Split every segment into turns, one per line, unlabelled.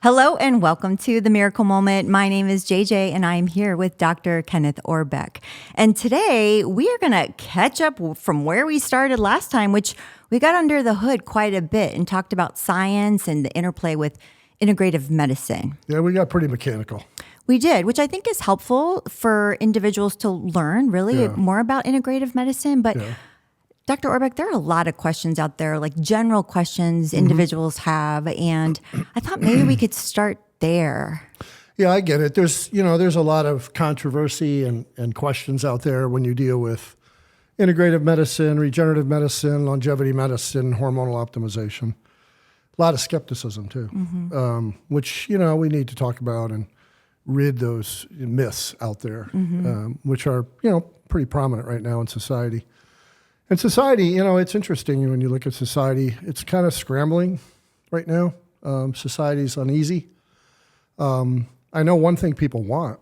Hello and welcome to The Miracle Moment. My name is JJ and I am here with Dr. Kenneth Orbeck. And today we are going to catch up from where we started last time, which we got under the hood quite a bit and talked about science and the interplay with integrative medicine.
Yeah, we got pretty mechanical.
We did, which I think is helpful for individuals to learn really more about integrative medicine. But Dr. Orbeck, there are a lot of questions out there, like general questions individuals have, and I thought maybe we could start there.
Yeah, I get it. There's a lot of controversy and questions out there when you deal with integrative medicine, regenerative medicine, longevity medicine, hormonal optimization. A lot of skepticism too, which we need to talk about and rid those myths out there, which are pretty prominent right now in society. And society, it's interesting when you look at society, it's kind of scrambling right now. Society's uneasy. I know one thing people want.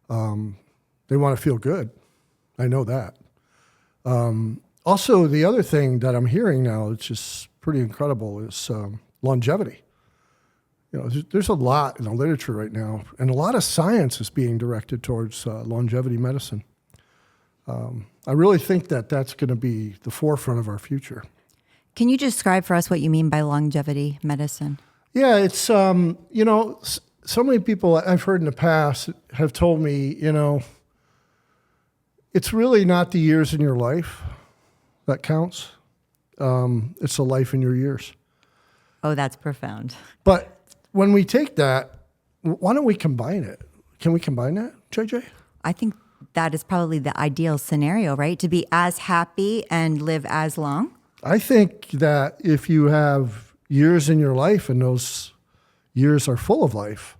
They want to feel good. I know that. Also, the other thing that I'm hearing now, it's just pretty incredible, is longevity. There's a lot in the literature right now, and a lot of science is being directed towards longevity medicine. I really think that that's going to be the forefront of our future.
Can you describe for us what you mean by longevity medicine?
Yeah, it's, so many people I've heard in the past have told me, it's really not the years in your life that counts. It's the life in your years.
Oh, that's profound.
But when we take that, why don't we combine it? Can we combine that, JJ?
I think that is probably the ideal scenario, right? To be as happy and live as long.
I think that if you have years in your life and those years are full of life,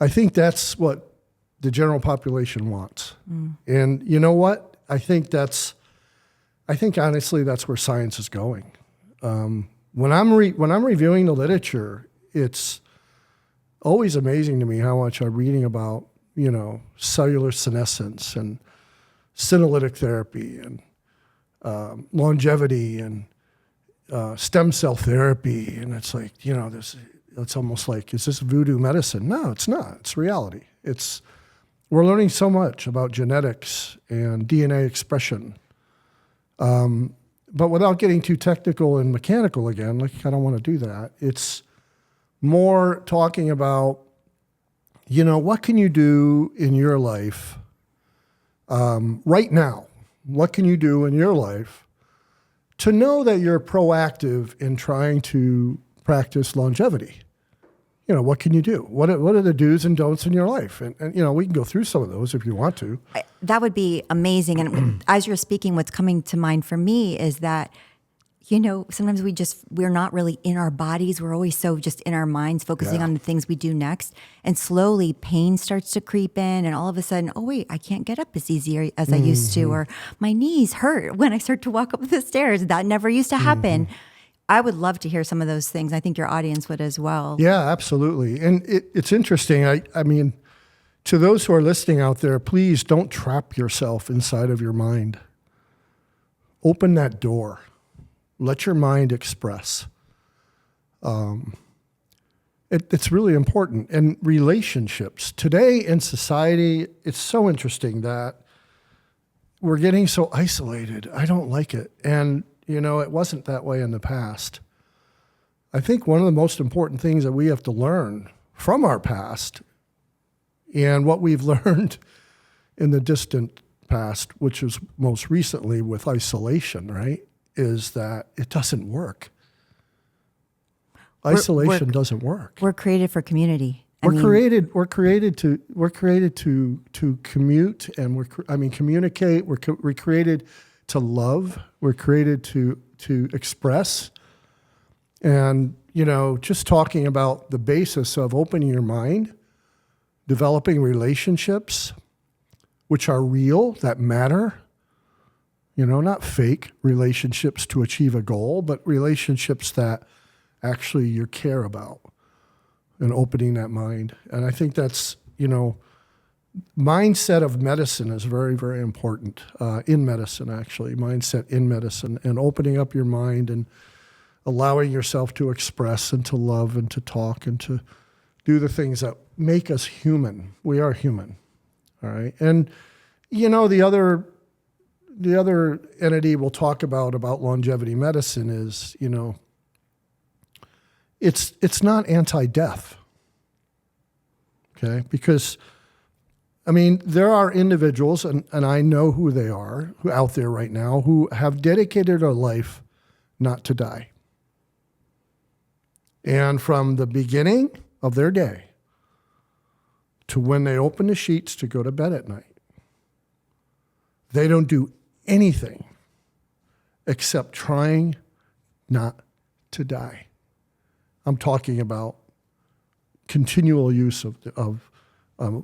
I think that's what the general population wants. And you know what? I think honestly that's where science is going. When I'm reviewing the literature, it's always amazing to me how much I'm reading about cellular senescence and senolytic therapy and longevity and stem cell therapy. And it's like, it's almost like, is this voodoo medicine? No, it's not. It's reality. We're learning so much about genetics and DNA expression. But without getting too technical and mechanical again, I don't want to do that. It's more talking about what can you do in your life right now? What can you do in your life to know that you're proactive in trying to practice longevity? What can you do? What are the do's and don'ts in your life? And we can go through some of those if you want to.
That would be amazing. And as you're speaking, what's coming to mind for me is that sometimes we're not really in our bodies. We're always so just in our minds, focusing on the things we do next. And slowly pain starts to creep in. And all of a sudden, oh, wait, I can't get up as easy as I used to. Or my knees hurt when I start to walk up the stairs. That never used to happen. I would love to hear some of those things. I think your audience would as well.
Yeah, absolutely. And it's interesting. I mean, to those who are listening out there, please don't trap yourself inside of your mind. Open that door. Let your mind express. It's really important. And relationships. Today in society, it's so interesting that we're getting so isolated. I don't like it. And, it wasn't that way in the past. I think one of the most important things that we have to learn from our past and what we've learned in the distant past, which is most recently with isolation, right? Is that it doesn't work. Isolation doesn't work.
We're created for community.
We're created to commute and communicate. We're created to love. We're created to express. And just talking about the basis of opening your mind, developing relationships, which are real, that matter. Not fake relationships to achieve a goal, but relationships that actually you care about, and opening that mind. And I think that's, mindset of medicine is very, very important in medicine, actually. Mindset in medicine and opening up your mind and allowing yourself to express and to love and to talk and to do the things that make us human. We are human, all right? And, the other entity we'll talk about longevity medicine is, it's not anti-death, okay? Because, there are individuals, and I know who they are, who out there right now, who have dedicated their life not to die. And from the beginning of their day to when they open the sheets to go to bed at night, they don't do anything except trying not to die. I'm talking about continual use of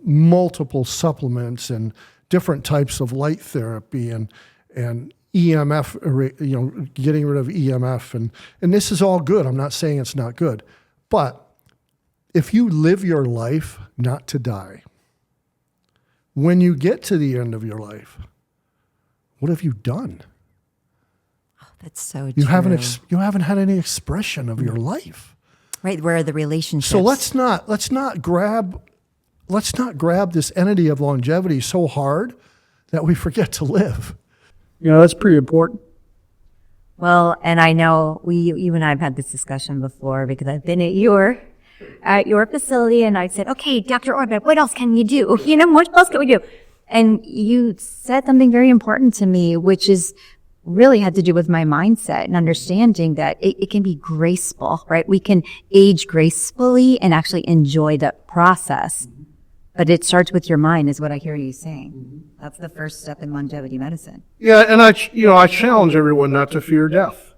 multiple supplements and different types of light therapy and EMF, getting rid of EMF. And this is all good. I'm not saying it's not good. But if you live your life not to die, when you get to the end of your life, what have you done?
Oh, that's so
You
true.
you haven't had any expression of your life.
Right, where are the relationships?
So let's not grab this entity of longevity so hard that we forget to live. That's pretty important.
Well, and I know you and I have had this discussion before because I've been at your facility and I said, okay, Dr. Orbeck, what else can you do? What else can we do? And you said something very important to me, which is really had to do with my mindset and understanding that it can be graceful, right? We can age gracefully and actually enjoy the process. But it starts with your mind, is what I hear you saying. That's the first step in longevity medicine.
Yeah, and I challenge everyone not to fear death.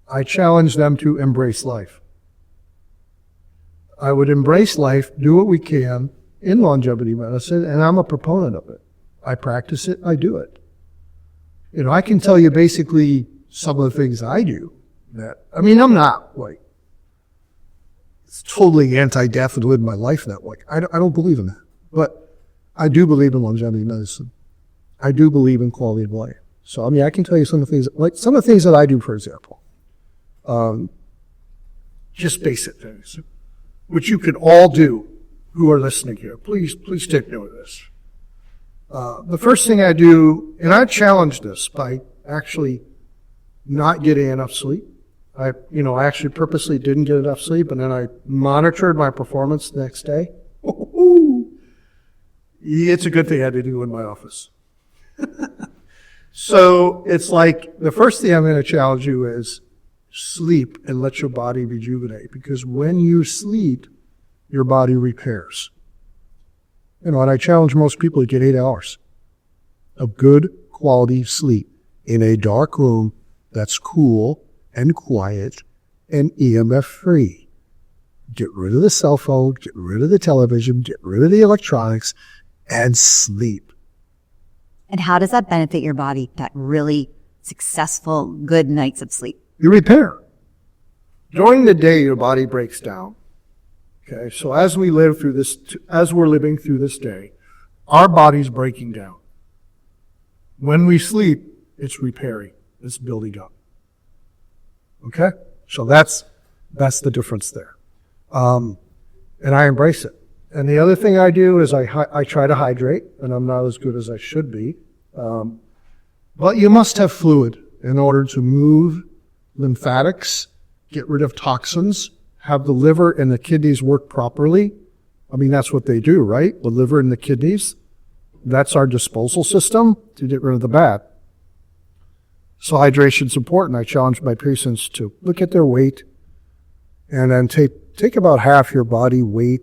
I challenge them to embrace life. I would embrace life, do what we can in longevity medicine, and I'm a proponent of it. I practice it, I do it. I can tell you basically some of the things I do I'm not like it's totally anti-death and live my life that way. I don't believe in that. But I do believe in longevity medicine. I do believe in quality of life. So, I can tell you some of the things that I do, for example. Just basic things, which you can all do who are listening here. Please take note of this. The first thing I do, and I challenge this by actually not getting enough sleep. I actually purposely didn't get enough sleep, and then I monitored my performance the next day. It's a good thing I had to do in my office. So it's like the first thing I'm going to challenge you is sleep and let your body rejuvenate, because when you sleep, your body repairs. And I challenge most people to get 8 hours of good quality sleep in a dark room that's cool and quiet and EMF free. Get rid of the cell phone, get rid of the television, get rid of the electronics, and sleep.
And how does that benefit your body, that really successful, good nights of sleep?
You repair. During the day, your body breaks down. Okay, so as we're living through this day, our body's breaking down. When we sleep, it's repairing, it's building up. Okay, so that's the difference there, and I embrace it. And the other thing I do is I try to hydrate, and I'm not as good as I should be, but you must have fluid in order to move lymphatics, get rid of toxins, have the liver and the kidneys work properly. That's what they do, right? The liver and the kidneys. That's our disposal system to get rid of the bad. So hydration's important. I challenge my patients to look at their weight and then take about half your body weight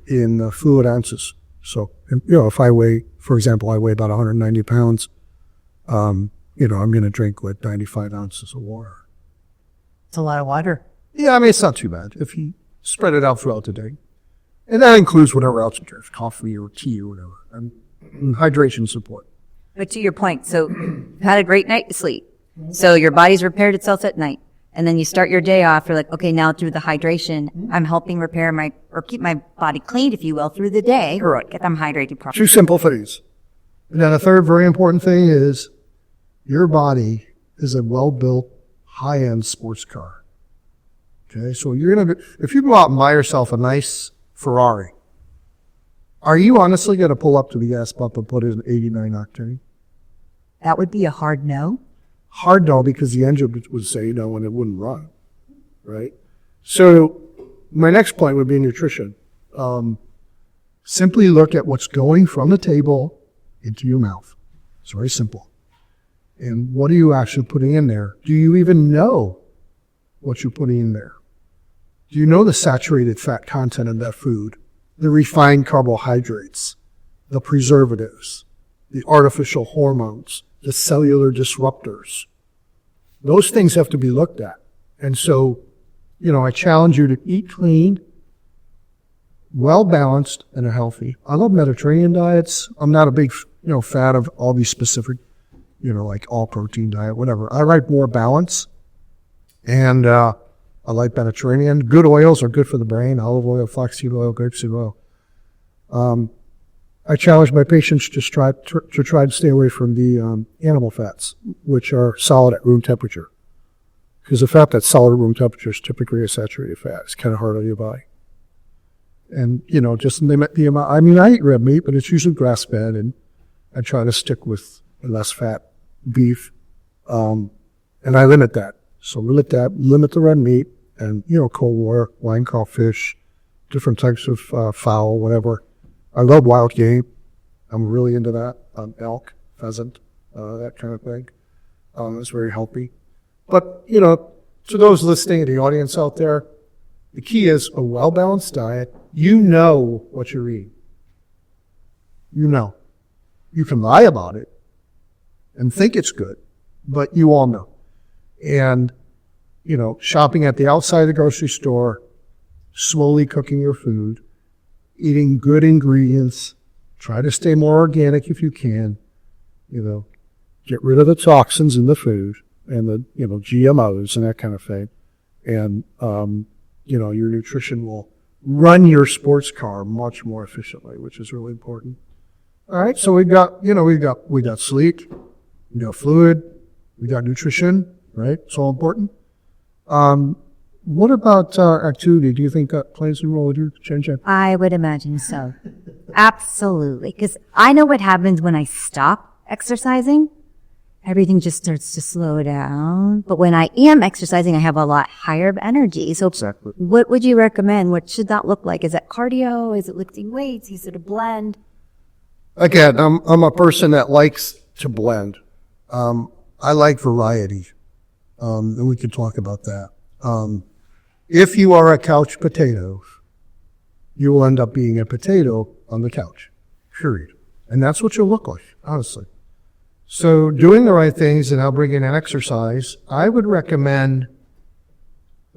in fluid ounces. So, if I weigh, for example, I weigh about 190 pounds, I'm going to drink 95 ounces of water.
It's a lot of water.
Yeah, it's not too bad if you spread it out throughout the day. And that includes whatever else you drink, coffee or tea or whatever. And hydration support.
But to your point, so you had a great night to sleep. So your body's repaired itself at night. And then you start your day off, you're like, okay, now through the hydration, I'm helping repair or keep my body clean, if you will, through the day, or get them hydrated properly.
Two simple things. And then a third very important thing is your body is a well-built, high-end sports car. Okay, so if you go out and buy yourself a nice Ferrari, are you honestly going to pull up to the gas pump and put in 89 octane?
That would be a hard no.
Hard no, because the engine would say no and it wouldn't run, right? So my next point would be nutrition. Simply look at what's going from the table into your mouth. It's very simple. And what are you actually putting in there? Do you even know what you're putting in there? Do you know the saturated fat content of that food, the refined carbohydrates, the preservatives, the artificial hormones, the cellular disruptors? Those things have to be looked at. And so, I challenge you to eat clean, well-balanced, and healthy. I love Mediterranean diets. I'm not a big, fan of all these specific, like all-protein diet, whatever. I like more balance, and I like Mediterranean. Good oils are good for the brain. Olive oil, flaxseed oil, grapeseed oil. I challenge my patients to try to stay away from the animal fats, which are solid at room temperature. Because the fat that's solid at room temperature is typically a saturated fat. It's kind of hard on your body. And, just limit the amount. I mean, I eat red meat, but it's usually grass-fed, and I try to stick with less fat beef. And I limit that. So limit the red meat, and, cold water, line caught fish, different types of fowl, whatever. I love wild game. I'm really into that. Elk, pheasant, that kind of thing. It's very healthy. But, to those listening in the audience out there, the key is a well-balanced diet. You know what you're eating. You know. You can lie about it and think it's good, but you all know. And, shopping at the outside of the grocery store, slowly cooking your food, eating good ingredients, try to stay more organic if you can, get rid of the toxins in the food and the, GMOs and that kind of thing. And, your nutrition will run your sports car much more efficiently, which is really important. All right, so we got sleep, we got fluid, we got nutrition, right? It's all important. What about activity? Do you think that plays a role? Would you change that?
I would imagine so. Absolutely. Because I know what happens when I stop exercising. Everything just starts to slow down. But when I am exercising, I have a lot higher energy. So
Exactly.
What would you recommend? What should that look like? Is it cardio? Is it lifting weights? Is it a blend?
Again, I'm a person that likes to blend. I like variety. And we can talk about that. If you are a couch potato, you will end up being a potato on the couch, period. And that's what you'll look like, honestly. So doing the right things, and I'll bring in an exercise, I would recommend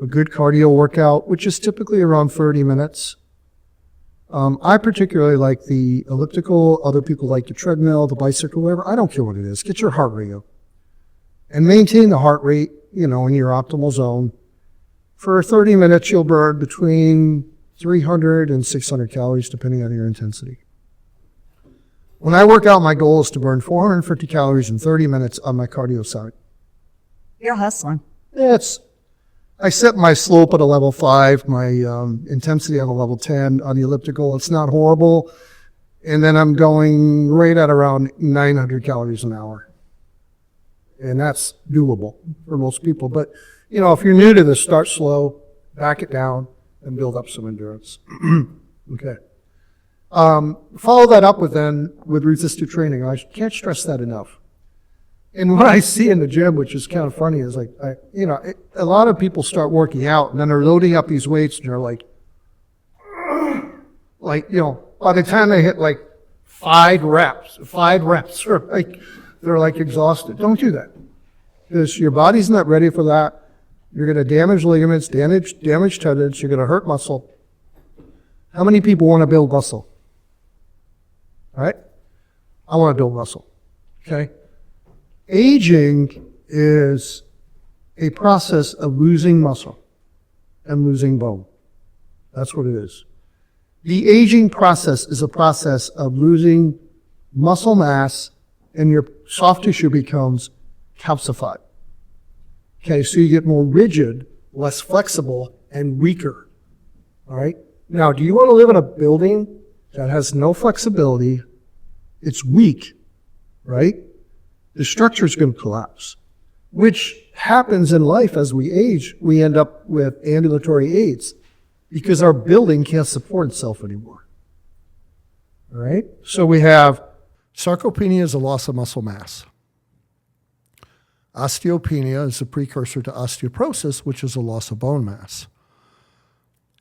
a good cardio workout, which is typically around 30 minutes. I particularly like the elliptical. Other people like the treadmill, the bicycle, whatever. I don't care what it is. Get your heart rate up. And maintain the heart rate, in your optimal zone. For 30 minutes, you'll burn between 300 and 600 calories, depending on your intensity. When I work out, my goal is to burn 450 calories in 30 minutes on my cardio side.
You're hustling.
I set my slope at a level 5, my intensity at a level 10 on the elliptical. It's not horrible. And then I'm going right at around 900 calories an hour. And that's doable for most people. But, if you're new to this, start slow, back it down, and build up some endurance. Okay. Follow that up with resisted training. I can't stress that enough. And what I see in the gym, which is kind of funny, is a lot of people start working out and then they're loading up these weights and they're by the time they hit 5 reps, they're exhausted. Don't do that. Because your body's not ready for that. You're going to damage ligaments, damage tendons, you're going to hurt muscle. How many people want to build muscle? All right? I want to build muscle. Okay? Aging is a process of losing muscle and losing bone. That's what it is. The aging process is a process of losing muscle mass, and your soft tissue becomes calcified. Okay, so you get more rigid, less flexible, and weaker. All right? Now, do you want to live in a building that has no flexibility? It's weak, right? The structure is going to collapse, which happens in life as we age. We end up with ambulatory aids because our building can't support itself anymore. All right? So we have sarcopenia is a loss of muscle mass. Osteopenia is a precursor to osteoporosis, which is a loss of bone mass.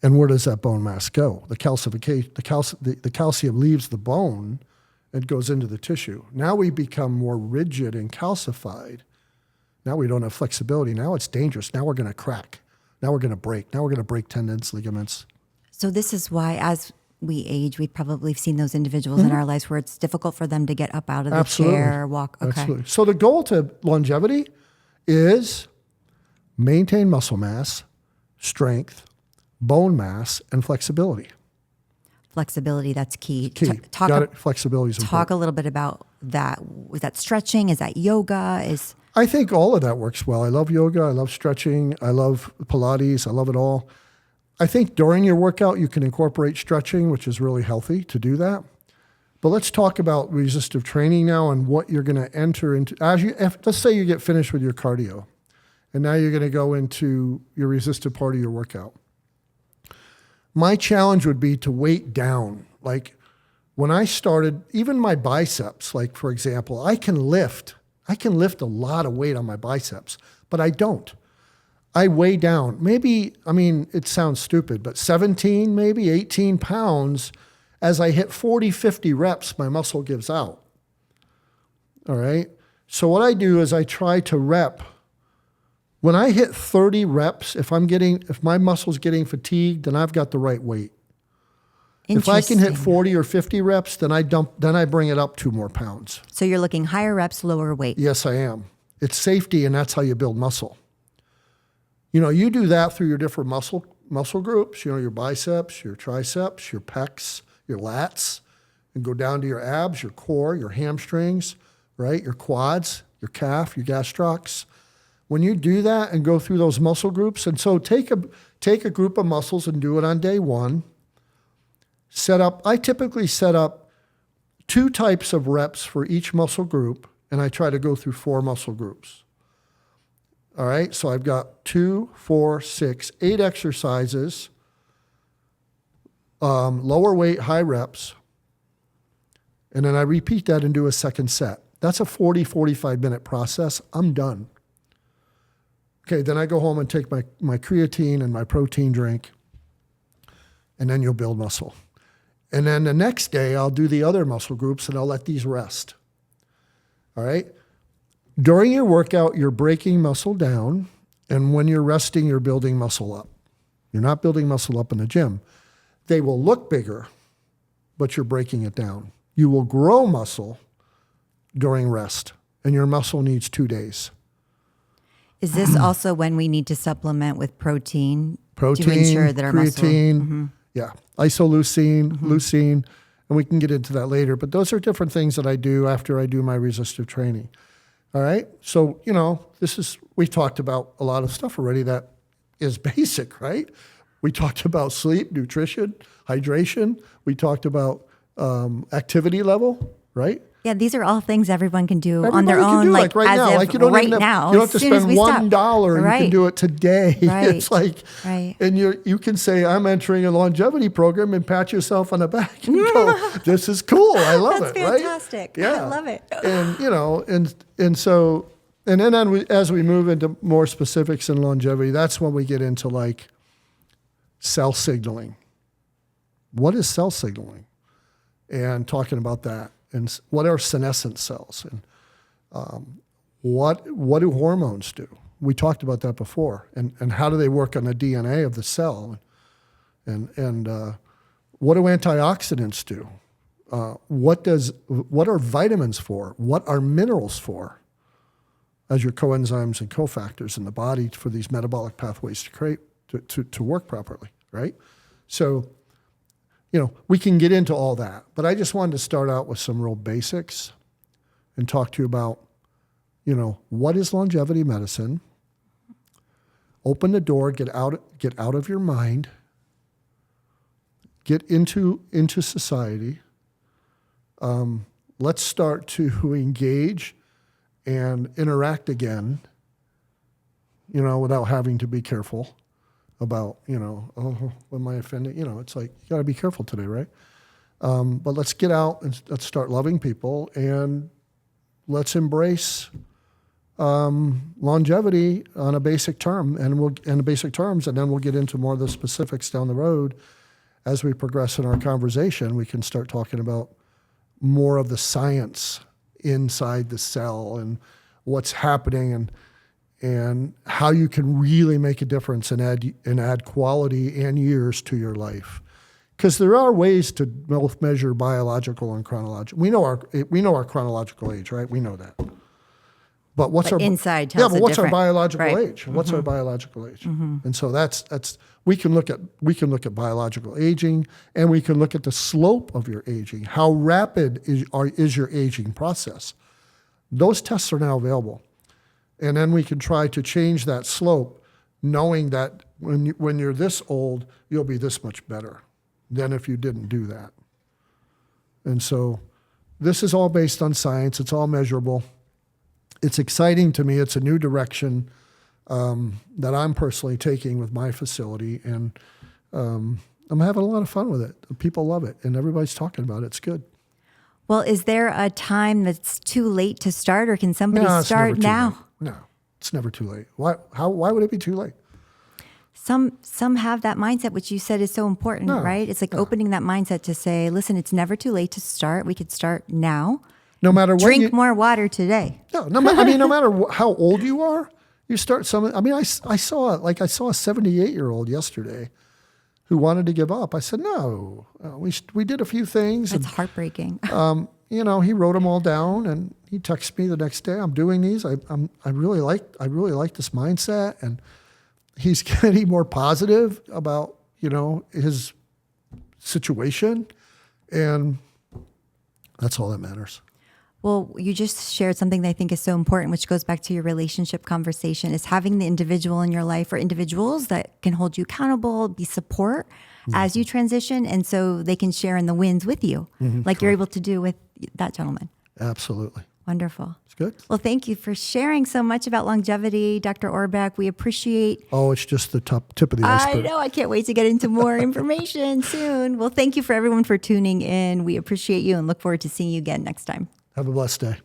And where does that bone mass go? The calcium leaves the bone and goes into the tissue. Now we become more rigid and calcified. Now we don't have flexibility. Now it's dangerous. Now we're going to crack. Now we're going to break. Now we're going to break tendons, ligaments.
So this is why, as we age, we've probably seen those individuals in our lives where it's difficult for them to get up out of the chair, walk. Okay.
Absolutely. So the goal to longevity is maintain muscle mass, strength, bone mass, and flexibility.
Flexibility, that's key.
Key. Got it. Flexibility is important.
Talk a little bit about that. Is that stretching? Is that yoga?
I think all of that works well. I love yoga. I love stretching. I love Pilates. I love it all. I think during your workout, you can incorporate stretching, which is really healthy to do that. But let's talk about resistive training now and what you're going to enter into. Let's say you get finished with your cardio, and now you're going to go into your resistive part of your workout. My challenge would be to weight down. Like when I started, even my biceps, like for example, I can lift a lot of weight on my biceps, but I don't. I weigh down. Maybe, it sounds stupid, but 17, maybe 18 pounds. As I hit 40, 50 reps, my muscle gives out. All right? So what I do is I try to rep. When I hit 30 reps, if my muscle's getting fatigued, then I've got the right weight. If I can hit 40 or 50 reps, then I bring it up 2 more pounds.
So you're looking higher reps, lower weight.
Yes, I am. It's safety, and that's how you build muscle. You do that through your different muscle groups, your biceps, your triceps, your pecs, your lats, and go down to your abs, your core, your hamstrings, right? Your quads, your calf, your gastrocs. When you do that and go through those muscle groups, and so take a group of muscles and do it on day 1. I typically set up 2 types of reps for each muscle group, and I try to go through 4 muscle groups. All right, so I've got 2, 4, 6, 8 exercises, lower weight, high reps, and then I repeat that and do a second set. That's a 40, 45-minute process. I'm done. Okay, then I go home and take my creatine and my protein drink, and then you'll build muscle. And then the next day, I'll do the other muscle groups, and I'll let these rest. All right? During your workout, you're breaking muscle down, and when you're resting, you're building muscle up. You're not building muscle up in the gym. They will look bigger, but you're breaking it down. You will grow muscle during rest, and your muscle needs 2 days.
Is this also when we need to supplement with protein to
Protein,
ensure that our
creatine,
muscle...
yeah, isoleucine, leucine, and we can get into that later. But those are different things that I do after I do my resistive training. All right? So, we talked about a lot of stuff already that is basic, right? We talked about sleep, nutrition, hydration. We talked about activity level, right?
Yeah, these are all things everyone can do on their
Everybody can
own,
do,
like
right
as
now.
of
Like you don't
right
even have,
now.
you don't have to
as soon as
spend
we stop.
$1 and you can do it today.
Right.
It's like,
Right.
and you can say, I'm entering a longevity program and pat yourself on the back and go, this is cool. I love
That's
it. Right?
fantastic.
Yeah.
I love it.
And then as we move into more specifics in longevity, that's when we get into like cell signaling. What is cell signaling? And talking about that. And what are senescent cells? And what do hormones do? We talked about that before. And how do they work on the DNA of the cell? And what do antioxidants do? What are vitamins for? What are minerals for? As your coenzymes and cofactors in the body for these metabolic pathways to work properly, right? So, we can get into all that, but I just wanted to start out with some real basics and talk to you about, what is longevity medicine? Open the door, get out of your mind, get into society. Let's start to engage and interact again, without having to be careful about, oh, am I offended? It's like, you got to be careful today, right? But let's get out and let's start loving people, and let's embrace longevity on a basic term, and then we'll get into more of the specifics down the road as we progress in our conversation. We can start talking about more of the science inside the cell and what's happening, and how you can really make a difference and add quality and years to your life. Because there are ways to both measure biological and chronological. We know our chronological age, right? We know that. But what's our
inside tells
but what's our
different,
biological
right.
age? What's our biological age? And so that's we can look at biological aging, and we can look at the slope of your aging. How rapid is your aging process? Those tests are now available, and then we can try to change that slope, knowing that when you're this old, you'll be this much better than if you didn't do that. And so this is all based on science. It's all measurable. It's exciting to me. It's a new direction that I'm personally taking with my facility, and I'm having a lot of fun with it. People love it, and everybody's talking about it. It's good.
Well, is there a time that's too late to start, or can somebody
No, it's never
start
too
now?
late. No, it's never too late. Why would it be too late?
Some have that mindset, which you said is so important,
No,
right? It's like opening that mindset to say, listen, it's never too late to start. We could start now.
No matter what.
Drink more water today.
No matter how old you are, you start some. I saw a 78-year-old yesterday who wanted to give up. I said, no, we did a few things.
It's heartbreaking.
He wrote them all down, and he texted me the next day. I'm doing these. I really like this mindset, and he's getting more positive about his situation, and that's all that matters.
Well, you just shared something that I think is so important, which goes back to your relationship conversation, is having the individual in your life, or individuals that can hold you accountable, be support as you transition. And so they can share in the wins with you, like you're able to do with that gentleman.
Absolutely.
Wonderful.
It's good.
Well, thank you for sharing so much about longevity, Dr. Orbeck. We appreciate.
Oh, it's just the tip of the iceberg.
I know. I can't wait to get into more information soon. Well, thank you for everyone for tuning in. We appreciate you and look forward to seeing you again next time.
Have a blessed day.